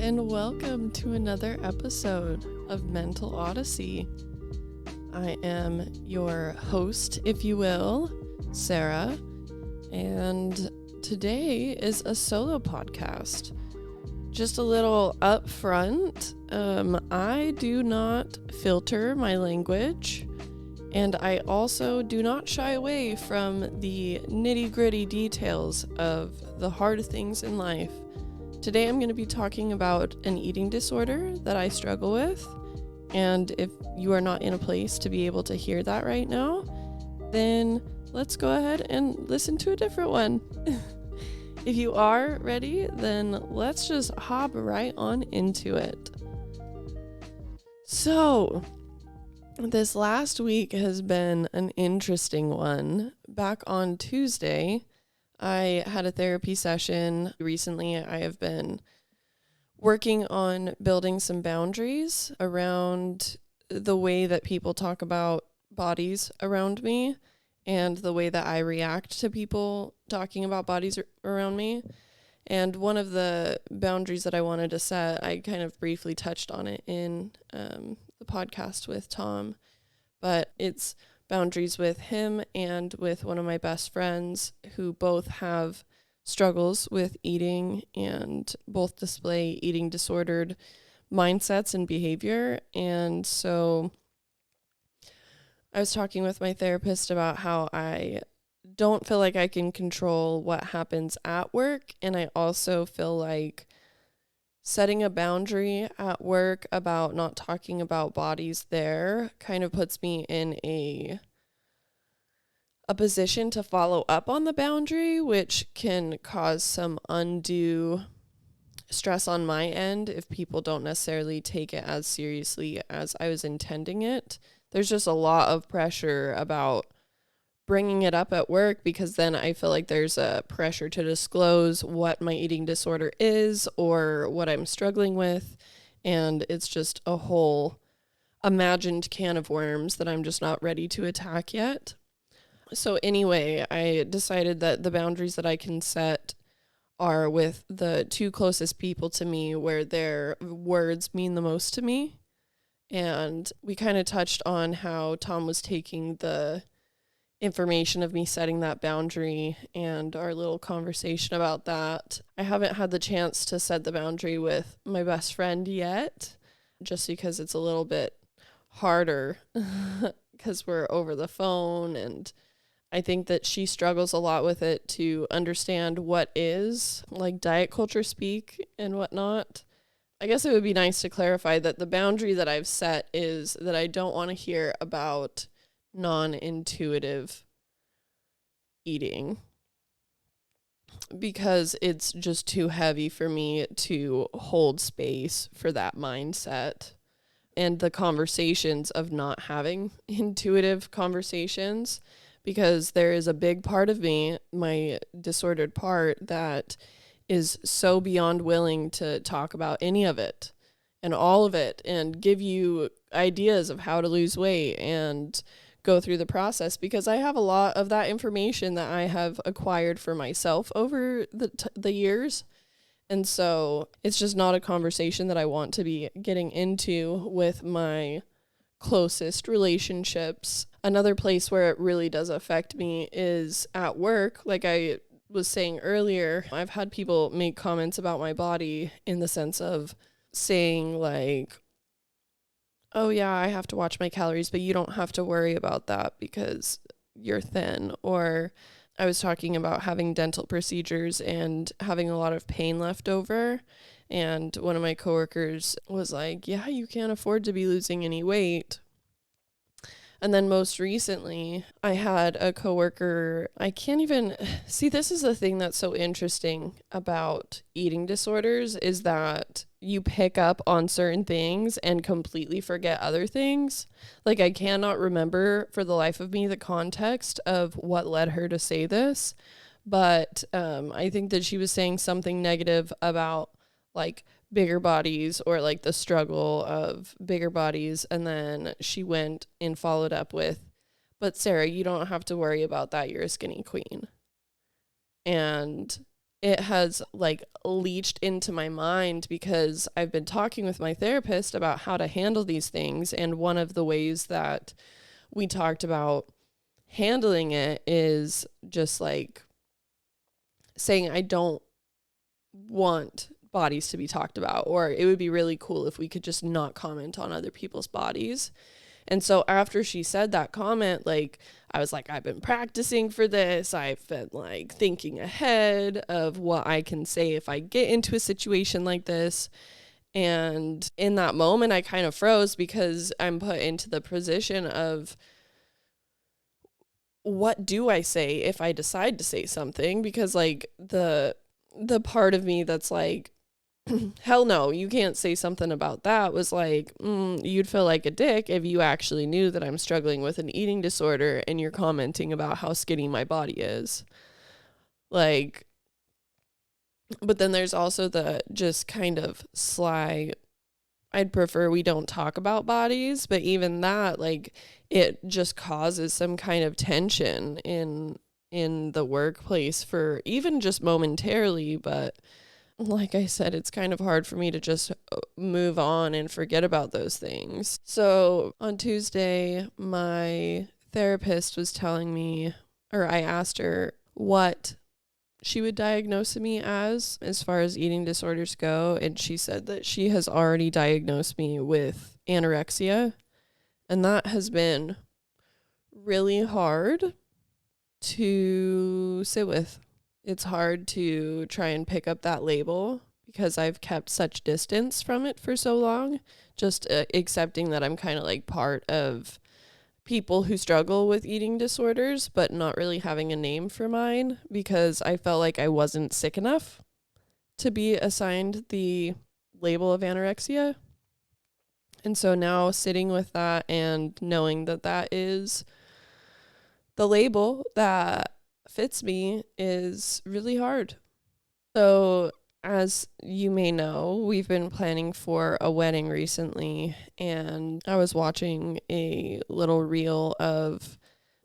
and welcome to another episode of Mental Odyssey. I am your host, if you will, Sarah, and today is a solo podcast. Just a little upfront, I do not filter my language, and I also do not shy away from the nitty-gritty details of the hard things in life. Today I'm going to be talking about an eating disorder that I struggle with, and if you are not in a place to be able to hear that right now, then let's go ahead and listen to a different one. If you are ready, then let's just hop right on into it. So, this last week has been an interesting one. Back on Tuesday, I had a therapy session. Recently, I have been working on building some boundaries around the way that people talk about bodies around me and the way that I react to people talking about bodies around me. And one of the boundaries that I wanted to set, I kind of briefly touched on it in the podcast with Tom, but it's boundaries with him and with one of my best friends who both have struggles with eating and both display eating disordered mindsets and behavior. And so I was talking with my therapist about how I don't feel like I can control what happens at work, and I also feel like setting a boundary at work about not talking about bodies there kind of puts me in a position to follow up on the boundary, which can cause some undue stress on my end if people don't necessarily take it as seriously as I was intending it. There's just a lot of pressure about bringing it up at work because then I feel like there's a pressure to disclose what my eating disorder is or what I'm struggling with. And it's just a whole imagined can of worms that I'm just not ready to attack yet. So anyway, I decided that the boundaries that I can set are with the two closest people to me where their words mean the most to me. And we kind of touched on how Tom was taking the information of me setting that boundary and our little conversation about that. I haven't had the chance to set the boundary with my best friend yet, just because it's a little bit harder because we're over the phone, and I think that she struggles a lot with it to understand what is like diet culture speak and whatnot. I guess it would be nice to clarify that the boundary that I've set is that I don't want to hear about non-intuitive eating because it's just too heavy for me to hold space for that mindset and the conversations of not having intuitive conversations, because there is a big part of me, my disordered part, that is so beyond willing to talk about any of it and all of it and give you ideas of how to lose weight and go through the process, because I have a lot of that information that I have acquired for myself over the years. And so it's just not a conversation that I want to be getting into with my closest relationships. Another place where it really does affect me is at work. Like I was saying earlier, I've had people make comments about my body in the sense of saying like, oh yeah, I have to watch my calories, but you don't have to worry about that because you're thin. Or I was talking about having dental procedures and having a lot of pain left over. And one of my coworkers was like, yeah, you can't afford to be losing any weight. And then most recently, I had a coworker, I can't even see, this is the thing that's so interesting about eating disorders is that you pick up on certain things and completely forget other things. Like I cannot remember for the life of me the context of what led her to say this, but I think that she was saying something negative about like bigger bodies or like the struggle of bigger bodies. And then she went and followed up with, but Sarah, you don't have to worry about that. You're a skinny queen. And it has like leached into my mind because I've been talking with my therapist about how to handle these things. And one of the ways that we talked about handling it is just like saying, I don't want bodies to be talked about, or it would be really cool if we could just not comment on other people's bodies. And so after she said that comment, like, I was like, I've been practicing for this. I've been like thinking ahead of what I can say if I get into a situation like this. And in that moment, I kind of froze because I'm put into the position of, what do I say if I decide to say something? Because like the part of me that's like, hell no, you can't say something about that, was like, you'd feel like a dick if you actually knew that I'm struggling with an eating disorder and you're commenting about how skinny my body is. Like, but then there's also the just kind of sly, I'd prefer we don't talk about bodies, but even that, like, it just causes some kind of tension in the workplace for even just momentarily. But like I said, it's kind of hard for me to just move on and forget about those things. So on Tuesday, my therapist was telling me, or I asked her what she would diagnose me as far as eating disorders go. And she said that she has already diagnosed me with anorexia. And that has been really hard to sit with. It's hard to try and pick up that label because I've kept such distance from it for so long, just accepting that I'm kind of like part of people who struggle with eating disorders, but not really having a name for mine because I felt like I wasn't sick enough to be assigned the label of anorexia. And so now sitting with that and knowing that that is the label that fits me is really hard. So as you may know, we've been planning for a wedding recently, and I was watching a little reel of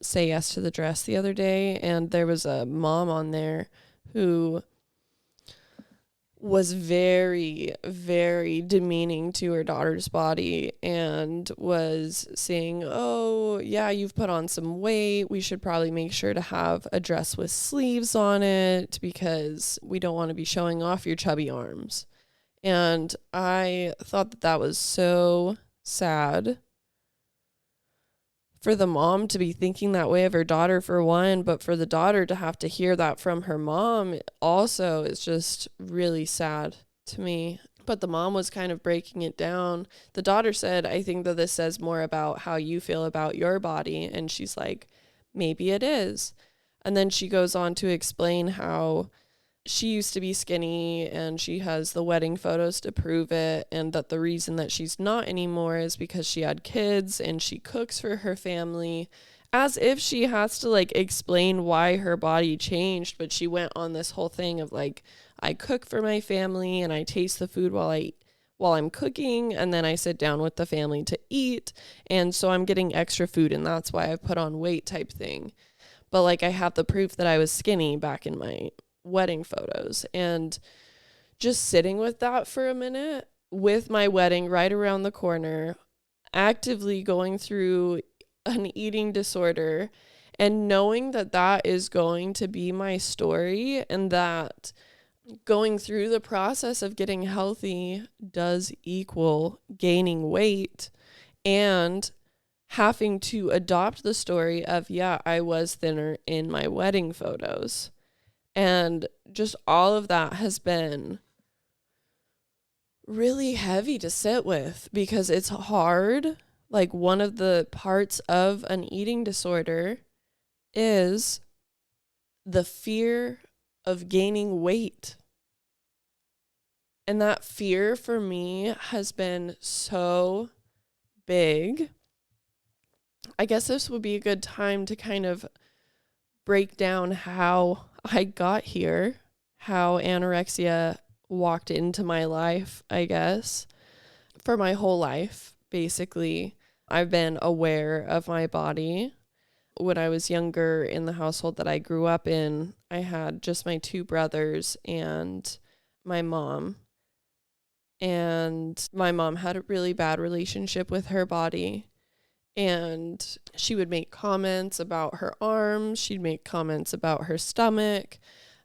Say Yes to the Dress the other day, and there was a mom on there who was very, very demeaning to her daughter's body and was saying, oh, yeah, you've put on some weight. We should probably make sure to have a dress with sleeves on it because we don't want to be showing off your chubby arms. And I thought that that was so sad for the mom to be thinking that way of her daughter, for one, but for the daughter to have to hear that from her mom also is just really sad to me. But the mom was kind of breaking it down. The daughter said, I think that this says more about how you feel about your body. And she's like, maybe it is. And then she goes on to explain how she used to be skinny and she has the wedding photos to prove it, and that the reason that she's not anymore is because she had kids and she cooks for her family, as if she has to like explain why her body changed. But she went on this whole thing of like, I cook for my family and I taste the food while I'm cooking, and then I sit down with the family to eat, and so I'm getting extra food and that's why I put on weight type thing. But like, I have the proof that I was skinny back in my wedding photos. And just sitting with that for a minute, with my wedding right around the corner, actively going through an eating disorder, and knowing that that is going to be my story, and that going through the process of getting healthy does equal gaining weight, and having to adopt the story of, yeah, I was thinner in my wedding photos. And just all of that has been really heavy to sit with because it's hard. Like, one of the parts of an eating disorder is the fear of gaining weight. And that fear for me has been so big. I guess this would be a good time to kind of break down how I got here, how anorexia walked into my life, I guess. For my whole life, basically, I've been aware of my body. When I was younger, in the household that I grew up in, I had just my two brothers and my mom. And my mom had a really bad relationship with her body. And she would make comments about her arms. She'd make comments about her stomach.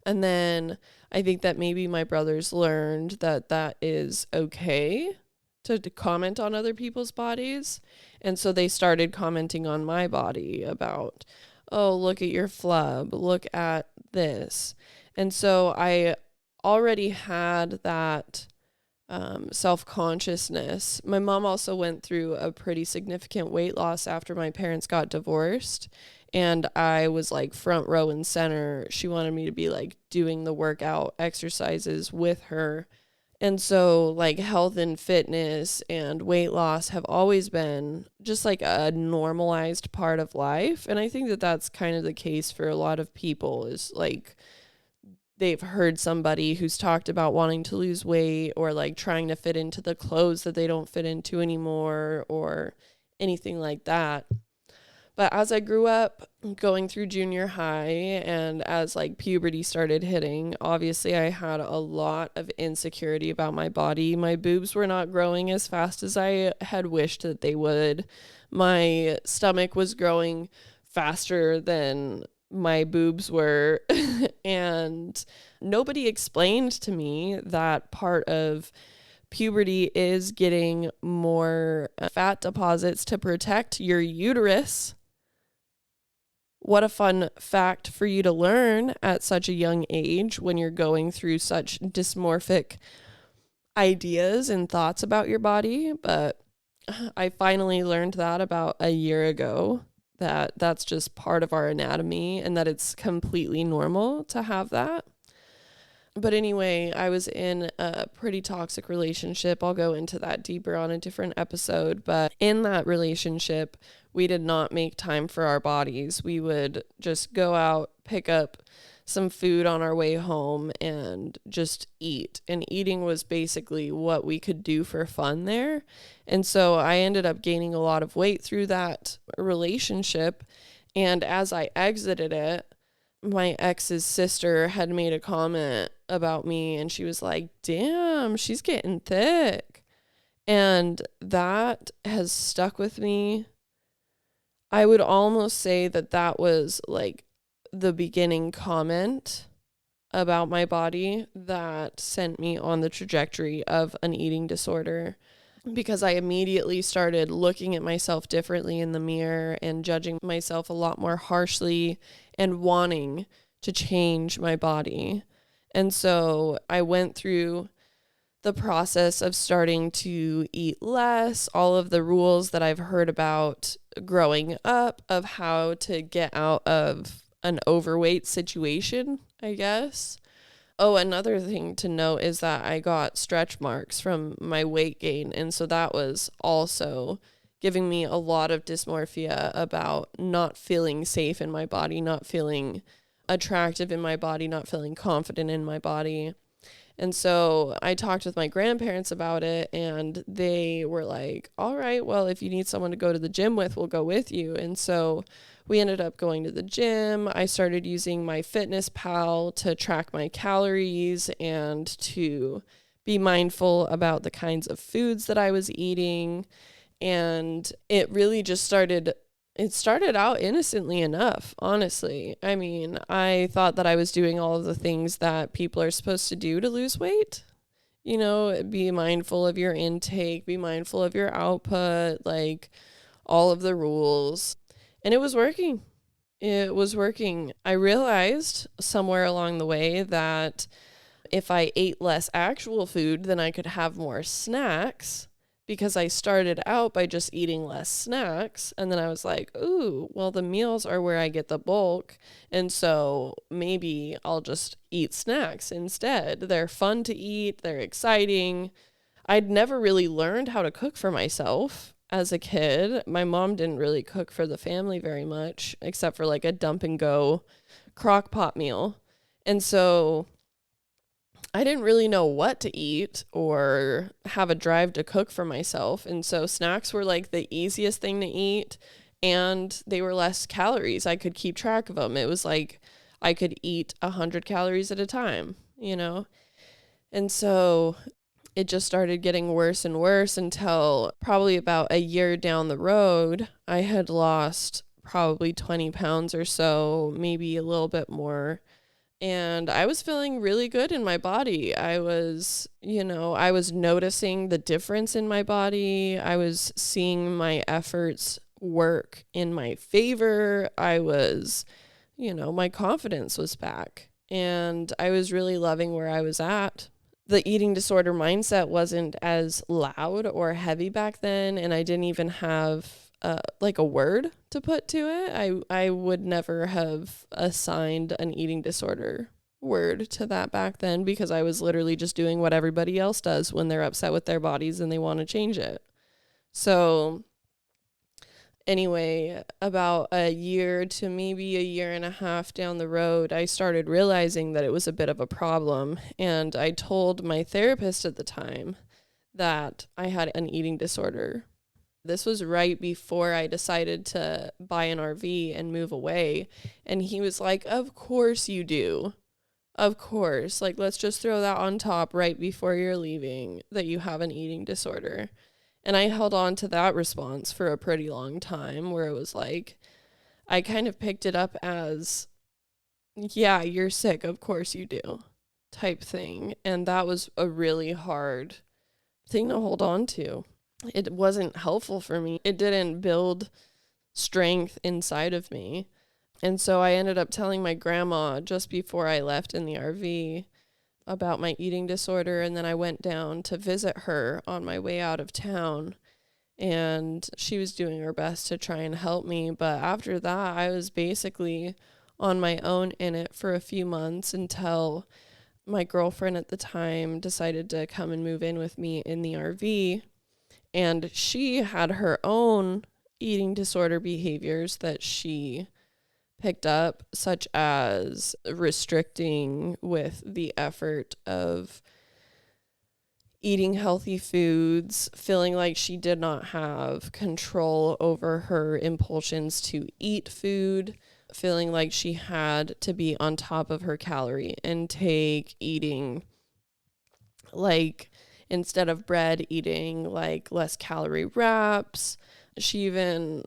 And then I think that maybe my brothers learned that that is okay to comment on other people's bodies. And so they started commenting on my body about, oh, look at your flub, look at this. And so I already had that self-consciousness. My mom also went through a pretty significant weight loss after my parents got divorced. And I was like front row and center. She wanted me to be like doing the workout exercises with her. And so, like, health and fitness and weight loss have always been just like a normalized part of life. And I think that that's kind of the case for a lot of people, is like they've heard somebody who's talked about wanting to lose weight or like trying to fit into the clothes that they don't fit into anymore or anything like that. But as I grew up going through junior high and as like puberty started hitting, obviously I had a lot of insecurity about my body. My boobs were not growing as fast as I had wished that they would. My stomach was growing faster than my boobs were. And nobody explained to me that part of puberty is getting more fat deposits to protect your uterus. What a fun fact for you to learn at such a young age when you're going through such dysmorphic ideas and thoughts about your body. But I finally learned that about a year ago, that that's just part of our anatomy and that it's completely normal to have that. But anyway, I was in a pretty toxic relationship. I'll go into that deeper on a different episode. But in that relationship, we did not make time for our bodies. We would just go out, pick up some food on our way home, and just eat. And eating was basically what we could do for fun there. And so I ended up gaining a lot of weight through that relationship. And as I exited it, my ex's sister had made a comment about me, and she was like, damn, she's getting thick. And that has stuck with me. I would almost say that that was like the beginning comment about my body that sent me on the trajectory of an eating disorder, because I immediately started looking at myself differently in the mirror and judging myself a lot more harshly and wanting to change my body. And so I went through the process of starting to eat less, all of the rules that I've heard about growing up of how to get out of an overweight situation, I guess. Oh, another thing to note is that I got stretch marks from my weight gain. And so that was also giving me a lot of dysmorphia about not feeling safe in my body, not feeling attractive in my body, not feeling confident in my body. And so I talked with my grandparents about it, and they were like, all right, well, if you need someone to go to the gym with, we'll go with you. And so we ended up going to the gym. I started using my Fitness Pal to track my calories and to be mindful about the kinds of foods that I was eating. And it really just started out innocently enough, honestly. I mean, I thought that I was doing all of the things that people are supposed to do to lose weight. You know, be mindful of your intake, be mindful of your output, like all of the rules. And it was working. It was working. I realized somewhere along the way that if I ate less actual food, then I could have more snacks, because I started out by just eating less snacks. And then I was like, ooh, well, the meals are where I get the bulk. And so maybe I'll just eat snacks instead. They're fun to eat. They're exciting. I'd never really learned how to cook for myself as a kid. My mom didn't really cook for the family very much, except for like a dump and go crock pot meal. And so I didn't really know what to eat or have a drive to cook for myself. And so snacks were like the easiest thing to eat. and they were less calories. I could keep track of them. It was like I could eat 100 calories at a time, you know? And so it just started getting worse and worse until probably about a year down the road, I had lost probably 20 pounds or so, maybe a little bit more. And I was feeling really good in my body. I was noticing the difference in my body. I was seeing my efforts work in my favor. My confidence was back. And I was really loving where I was at. The eating disorder mindset wasn't as loud or heavy back then, and I didn't even have a word to put to it. I would never have assigned an eating disorder word to that back then, because I was literally just doing what everybody else does when they're upset with their bodies and they want to change it. So anyway, about a year to maybe a year and a half down the road, I started realizing that it was a bit of a problem. And I told my therapist at the time that I had an eating disorder. This was right before I decided to buy an RV and move away. And he was like, "Of course you do. Of course. Like, let's just throw that on top right before you're leaving, that you have an eating disorder." And I held on to that response for a pretty long time, where it was like, I kind of picked it up as, "Yeah, you're sick. Of course you do," type thing. And that was a really hard thing to hold on to. It wasn't helpful for me. It didn't build strength inside of me. And so I ended up telling my grandma just before I left in the RV about my eating disorder. And then I went down to visit her on my way out of town, and she was doing her best to try and help me. But after that, I was basically on my own in it for a few months, until my girlfriend at the time decided to come and move in with me in the RV. And she had her own eating disorder behaviors that she picked up, such as restricting with the effort of eating healthy foods, feeling like she did not have control over her impulsions to eat food, feeling like she had to be on top of her calorie intake, eating like, instead of bread, eating like less calorie wraps. She even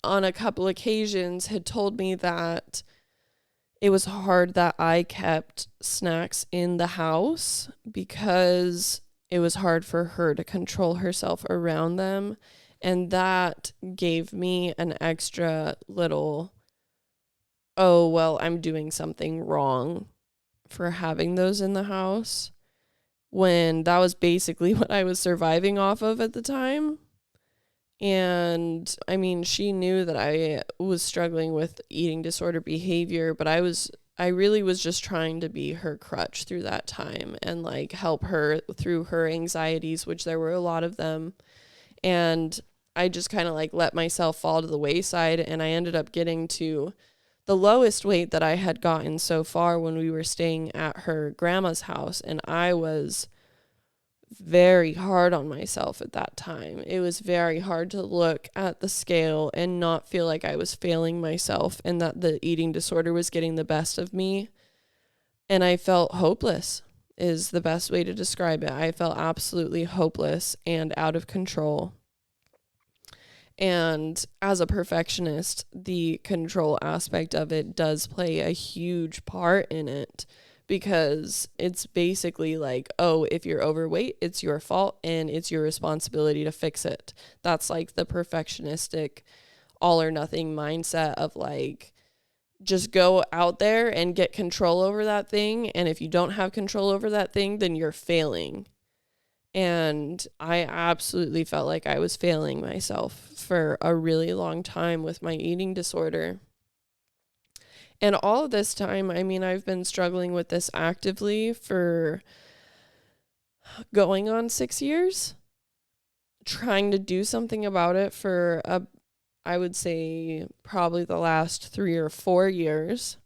on a couple occasions had told me that it was hard that I kept snacks in the house, because it was hard for her to control herself around them. And that gave me an extra little, "Oh, well, I'm doing something wrong for having those in the house," when that was basically what I was surviving off of at the time. And I mean, she knew that I was struggling with eating disorder behavior, but I really was just trying to be her crutch through that time, and like help her through her anxieties, which there were a lot of them. And I just kind of like let myself fall to the wayside, and I ended up getting to the lowest weight that I had gotten so far when we were staying at her grandma's house. And I was very hard on myself at that time. It was very hard to look at the scale and not feel like I was failing myself, and that the eating disorder was getting the best of me. And I felt hopeless, is the best way to describe it. I felt absolutely hopeless and out of control. And as a perfectionist, the control aspect of it does play a huge part in it, because it's basically like, "Oh, if you're overweight, it's your fault and it's your responsibility to fix it." That's like the perfectionistic all or nothing mindset of like, just go out there and get control over that thing. And if you don't have control over that thing, then you're failing. And I absolutely felt like I was failing myself for a really long time with my eating disorder. And all of this time, I mean, I've been struggling with this actively for going on 6 years, trying to do something about it for, I would say, probably the last 3 or 4 years.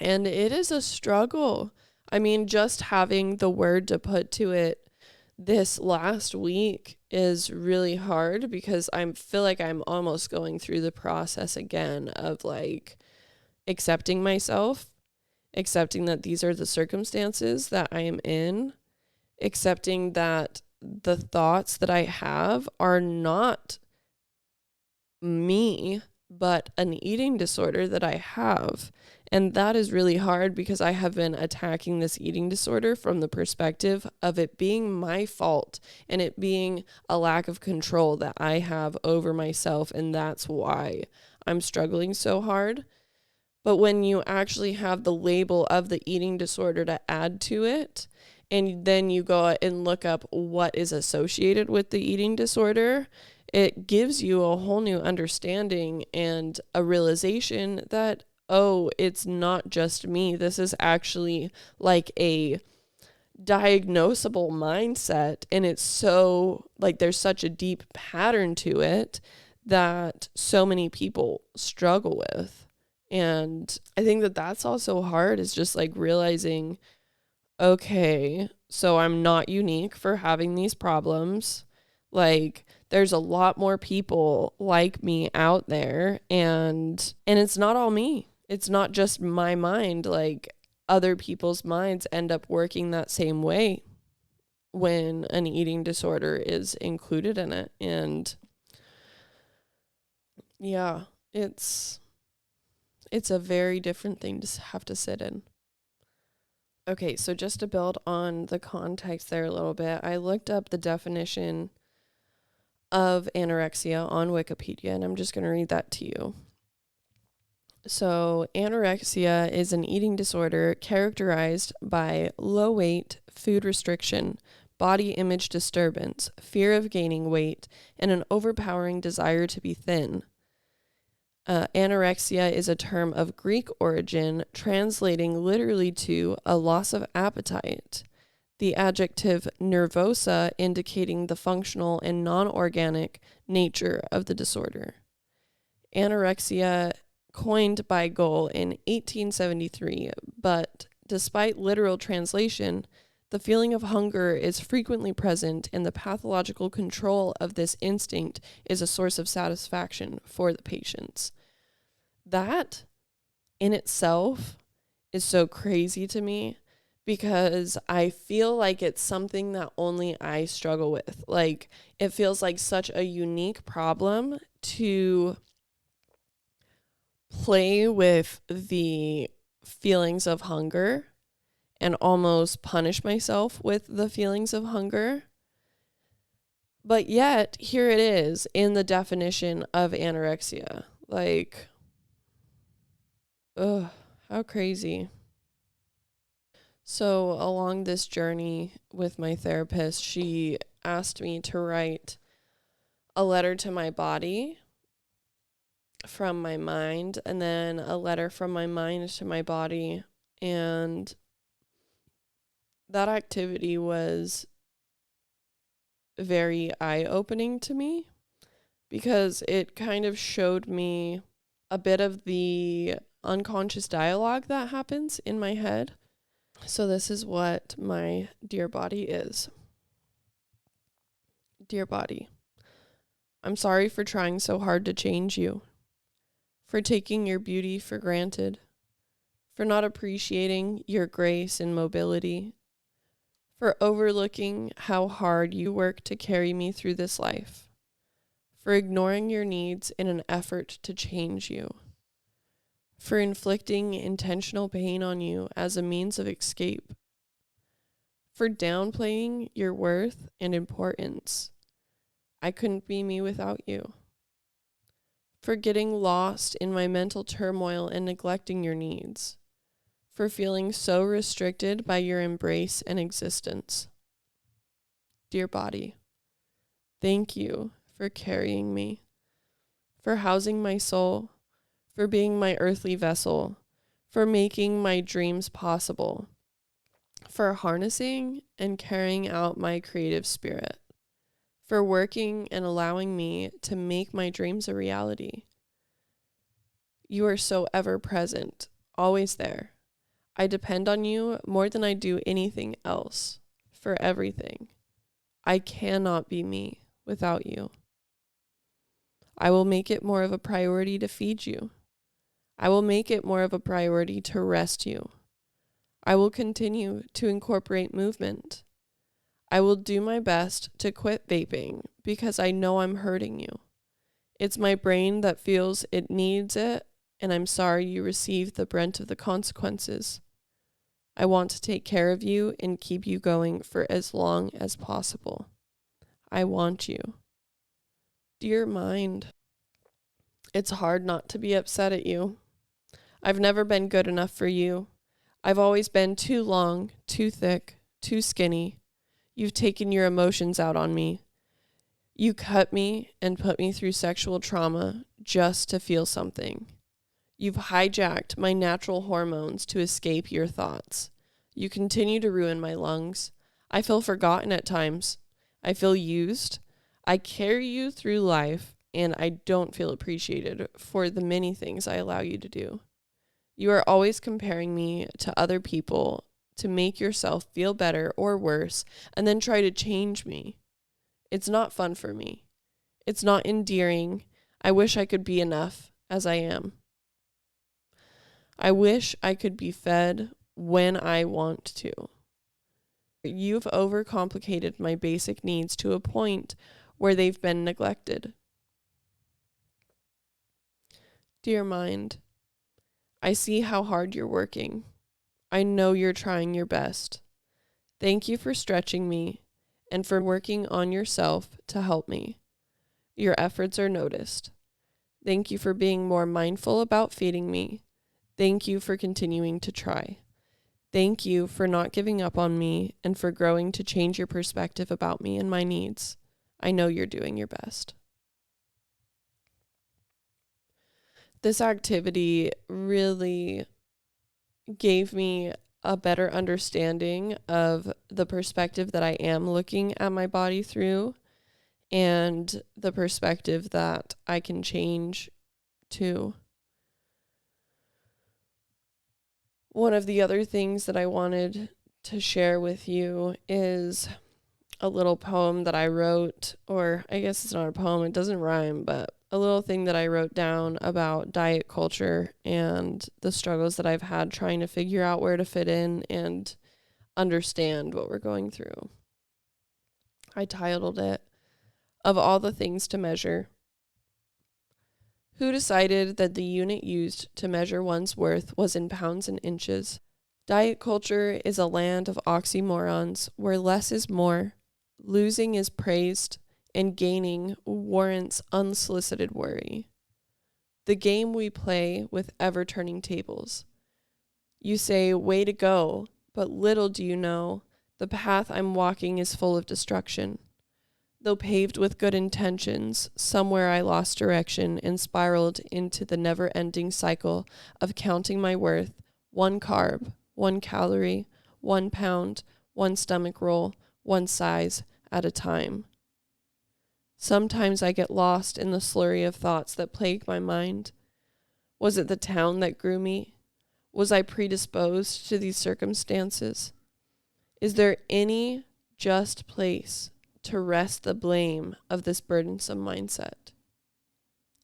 And it is a struggle. I mean, just having the word to put to it this last week is really hard because I feel like I'm almost going through the process again of like accepting myself, accepting that these are the circumstances that I am in, accepting that the thoughts that I have are not me, but an eating disorder that I have. And that is really hard because I have been attacking this eating disorder from the perspective of it being my fault and it being a lack of control that I have over myself. And that's why I'm struggling so hard. But when you actually have the label of the eating disorder to add to it, and then you go and look up what is associated with the eating disorder, it gives you a whole new understanding and a realization that, oh, it's not just me. This is actually like a diagnosable mindset. And it's so like there's such a deep pattern to it that so many people struggle with. And I think that that's also hard, is just like realizing, okay, so I'm not unique for having these problems. Like there's a lot more people like me out there, and it's not all me. It's not just my mind. Like other people's minds end up working that same way when an eating disorder is included in it. And yeah, it's a very different thing to have to sit in. Okay, so just to build on the context there a little bit, I looked up the definition of anorexia on Wikipedia, and I'm just going to read that to you. So, anorexia is an eating disorder characterized by low weight, food restriction, body image disturbance, fear of gaining weight, and an overpowering desire to be thin. Anorexia is a term of Greek origin, translating literally to a loss of appetite. The adjective nervosa indicating the functional and non-organic nature of the disorder. Anorexia, coined by Gohl in 1873, but despite literal translation, the feeling of hunger is frequently present, and the pathological control of this instinct is a source of satisfaction for the patients. That in itself is so crazy to me because I feel like it's something that only I struggle with. Like it feels like such a unique problem to play with the feelings of hunger and almost punish myself with the feelings of hunger. But yet, here it is in the definition of anorexia. Like, ugh, how crazy. So along this journey with my therapist, she asked me to write a letter to my body from my mind, and then a letter from my mind to my body. And that activity was very eye-opening to me because it kind of showed me a bit of the unconscious dialogue that happens in my head. So this is what my dear body is. Dear body, I'm sorry for trying so hard to change you, for taking your beauty for granted, for not appreciating your grace and mobility, for overlooking how hard you work to carry me through this life, for ignoring your needs in an effort to change you, for inflicting intentional pain on you as a means of escape, for downplaying your worth and importance. I couldn't be me without you. For getting lost in my mental turmoil and neglecting your needs. For feeling so restricted by your embrace and existence. Dear body, thank you for carrying me, for housing my soul, for being my earthly vessel, for making my dreams possible, for harnessing and carrying out my creative spirit, for working and allowing me to make my dreams a reality. You are so ever present, always there. I depend on you more than I do anything else, for everything. I cannot be me without you. I will make it more of a priority to feed you. I will make it more of a priority to rest you. I will continue to incorporate movement. I will do my best to quit vaping because I know I'm hurting you. It's my brain that feels it needs it, and I'm sorry you received the brunt of the consequences. I want to take care of you and keep you going for as long as possible. I want you. Dear mind, it's hard not to be upset at you. I've never been good enough for you. I've always been too long, too thick, too skinny. You've taken your emotions out on me. You cut me and put me through sexual trauma just to feel something. You've hijacked my natural hormones to escape your thoughts. You continue to ruin my lungs. I feel forgotten at times. I feel used. I carry you through life, and I don't feel appreciated for the many things I allow you to do. You are always comparing me to other people to make yourself feel better or worse, and then try to change me. It's not fun for me. It's not endearing. I wish I could be enough as I am. I wish I could be fed when I want to. You've overcomplicated my basic needs to a point where they've been neglected. Dear mind, I see how hard you're working. I know you're trying your best. Thank you for stretching me and for working on yourself to help me. Your efforts are noticed. Thank you for being more mindful about feeding me. Thank you for continuing to try. Thank you for not giving up on me and for growing to change your perspective about me and my needs. I know you're doing your best. This activity really gave me a better understanding of the perspective that I am looking at my body through and the perspective that I can change to. One of the other things that I wanted to share with you is a little poem that I wrote, or I guess it's not a poem, it doesn't rhyme, but a little thing that I wrote down about diet culture and the struggles that I've had trying to figure out where to fit in and understand what we're going through. I titled it, Of All the Things to Measure. Who decided that the unit used to measure one's worth was in pounds and inches? Diet culture is a land of oxymorons where less is more, losing is praised, and gaining warrants unsolicited worry. The game we play with ever-turning tables. You say, way to go, but little do you know, the path I'm walking is full of destruction. Though paved with good intentions, somewhere I lost direction and spiraled into the never-ending cycle of counting my worth, one carb, 1 calorie, 1 pound, 1 stomach roll, 1 size at a time. Sometimes I get lost in the slurry of thoughts that plague my mind. Was it the town that grew me? Was I predisposed to these circumstances? Is there any just place to rest the blame of this burdensome mindset?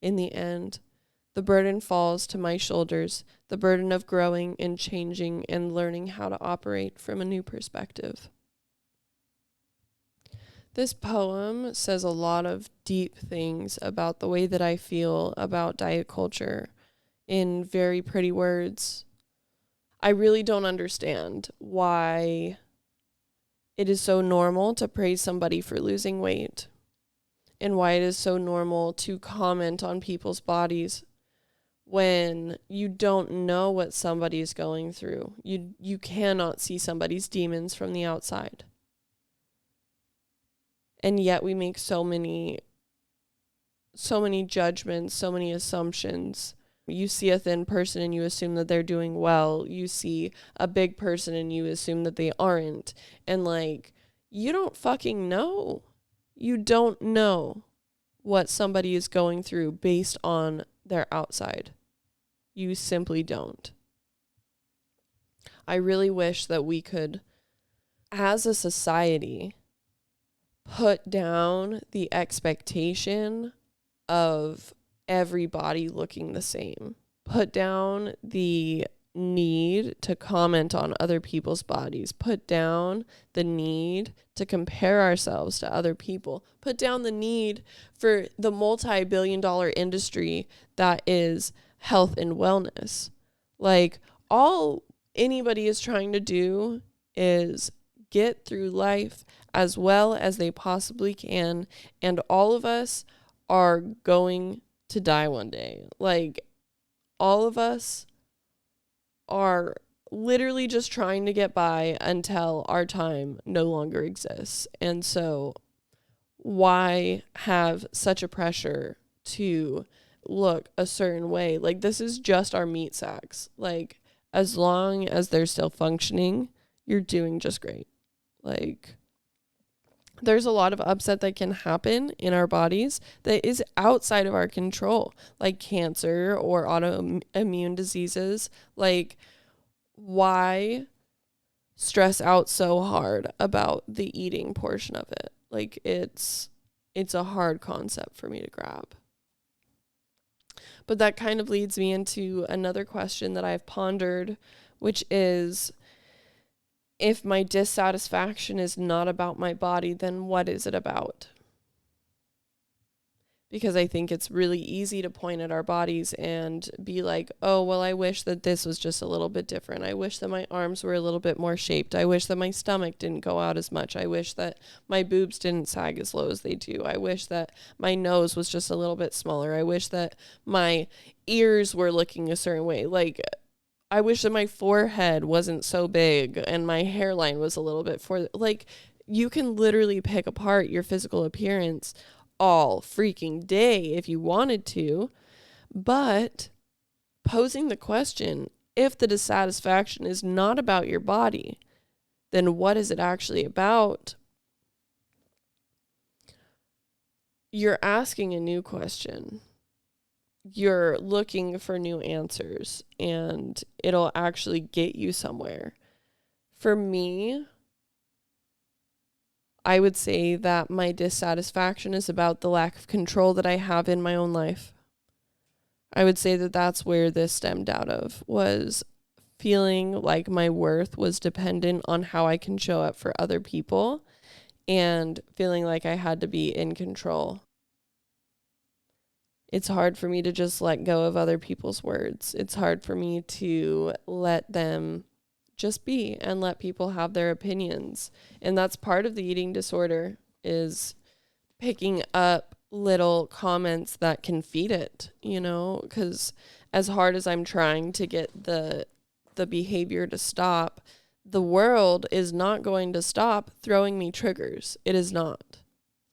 In the end, the burden falls to my shoulders, the burden of growing and changing and learning how to operate from a new perspective. This poem says a lot of deep things about the way that I feel about diet culture in very pretty words. I really don't understand why it is so normal to praise somebody for losing weight and why it is so normal to comment on people's bodies when you don't know what somebody is going through. You cannot see somebody's demons from the outside. And yet we make so many judgments, so many assumptions. You see a thin person and you assume that they're doing well. You see a big person and you assume that they aren't. And you don't fucking know. You don't know what somebody is going through based on their outside. You simply don't. I really wish that we could, as a society, put down the expectation of everybody looking the same. Put down the need to comment on other people's bodies. Put down the need to compare ourselves to other people. Put down the need for the multi-billion-dollar industry that is health and wellness. Like, all anybody is trying to do is get through life as well as they possibly can, and all of us are going to die one day. Like, all of us are literally just trying to get by until our time no longer exists. And so why have such a pressure to look a certain way? Like, this is just our meat sacks. Like, as long as they're still functioning, you're doing just great. Like, there's a lot of upset that can happen in our bodies that is outside of our control, like cancer or autoimmune diseases. Like, why stress out so hard about the eating portion of it? Like, it's a hard concept for me to grab. But that kind of leads me into another question that I've pondered, which is, if my dissatisfaction is not about my body, then what is it about? Because I think it's really easy to point at our bodies and be like, oh, well, I wish that this was just a little bit different. I wish that my arms were a little bit more shaped. I wish that my stomach didn't go out as much. I wish that my boobs didn't sag as low as they do. I wish that my nose was just a little bit smaller. I wish that my ears were looking a certain way. Like, I wish that my forehead wasn't so big and my hairline was a little bit like, you can literally pick apart your physical appearance all freaking day if you wanted to. But posing the question, if the dissatisfaction is not about your body, then what is it actually about? You're asking a new question. You're looking for new answers, and it'll actually get you somewhere. For me, I would say that my dissatisfaction is about the lack of control that I have in my own life. I would say that that's where this stemmed out of, was feeling like my worth was dependent on how I can show up for other people, and feeling like I had to be in control. It's hard for me to just let go of other people's words. It's hard for me to let them just be and let people have their opinions. And that's part of the eating disorder, is picking up little comments that can feed it, because as hard as I'm trying to get the behavior to stop, the world is not going to stop throwing me triggers. It is not.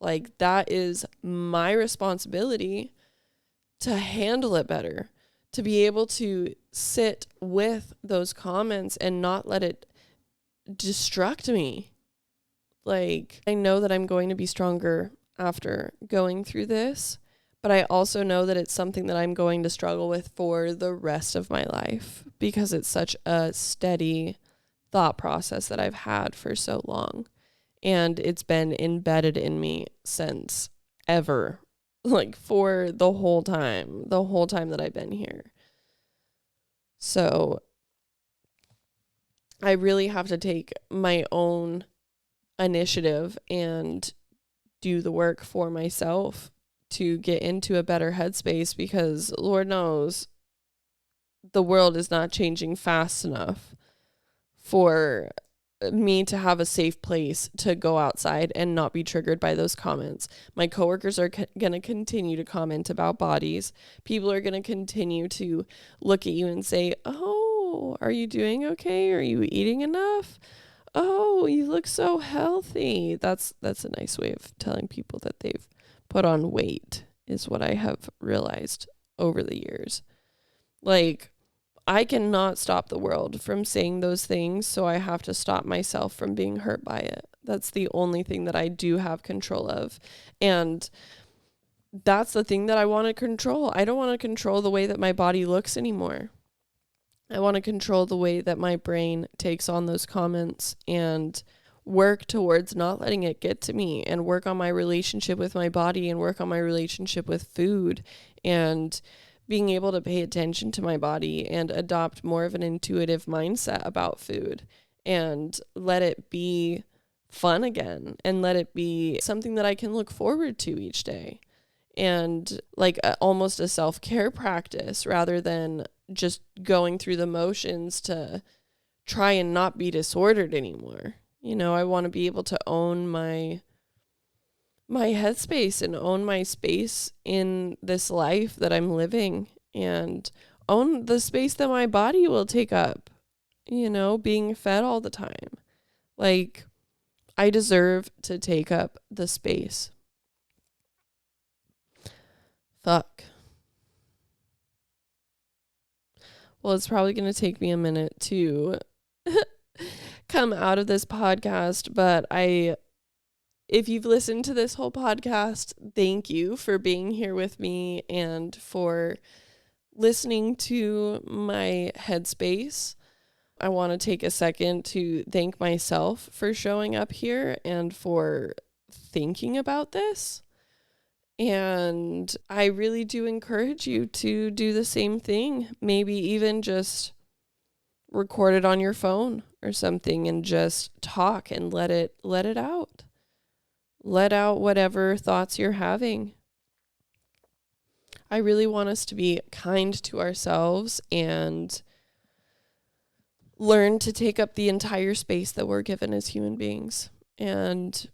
Like, that is my responsibility to handle it better, to be able to sit with those comments and not let it destruct me. Like, I know that I'm going to be stronger after going through this, but I also know that it's something that I'm going to struggle with for the rest of my life, because it's such a steady thought process that I've had for so long, and it's been embedded in me since ever. Like, for the whole time that I've been here. So I really have to take my own initiative and do the work for myself to get into a better headspace, because Lord knows the world is not changing fast enough for me to have a safe place to go outside and not be triggered by those comments. My coworkers are going to continue to comment about bodies. People are going to continue to look at you and say, oh, are you doing okay? Are you eating enough? Oh, you look so healthy. That's a nice way of telling people that they've put on weight, is what I have realized over the years. Like, I cannot stop the world from saying those things, so I have to stop myself from being hurt by it. That's the only thing that I do have control of. And that's the thing that I want to control. I don't want to control the way that my body looks anymore. I want to control the way that my brain takes on those comments and work towards not letting it get to me, and work on my relationship with my body, and work on my relationship with food, and being able to pay attention to my body and adopt more of an intuitive mindset about food, and let it be fun again, and let it be something that I can look forward to each day, and like almost a self-care practice rather than just going through the motions to try and not be disordered anymore. You know, I want to be able to own my headspace and own my space in this life that I'm living, and own the space that my body will take up, you know, being fed all the time. Like, I deserve to take up the space. Fuck. Well, it's probably going to take me a minute to come out of this podcast, but if you've listened to this whole podcast, thank you for being here with me and for listening to my headspace. I want to take a second to thank myself for showing up here and for thinking about this. And I really do encourage you to do the same thing. Maybe even just record it on your phone or something and just talk and let it out. Let out whatever thoughts you're having. I really want us to be kind to ourselves and learn to take up the entire space that we're given as human beings. And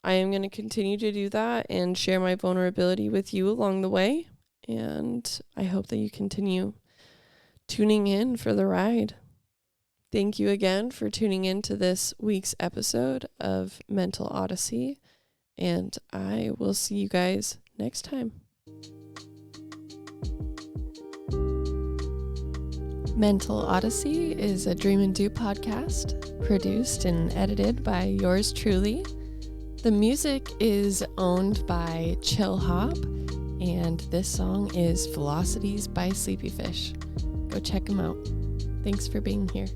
I am going to continue to do that and share my vulnerability with you along the way. And I hope that you continue tuning in for the ride. Thank you again for tuning in to this week's episode of Mental Odyssey. And I will see you guys next time. Mental Odyssey is a Dream and Do podcast, produced and edited by yours truly. The music is owned by Chill Hop, and this song is Velocities by Sleepy Fish. Go check them out. Thanks for being here.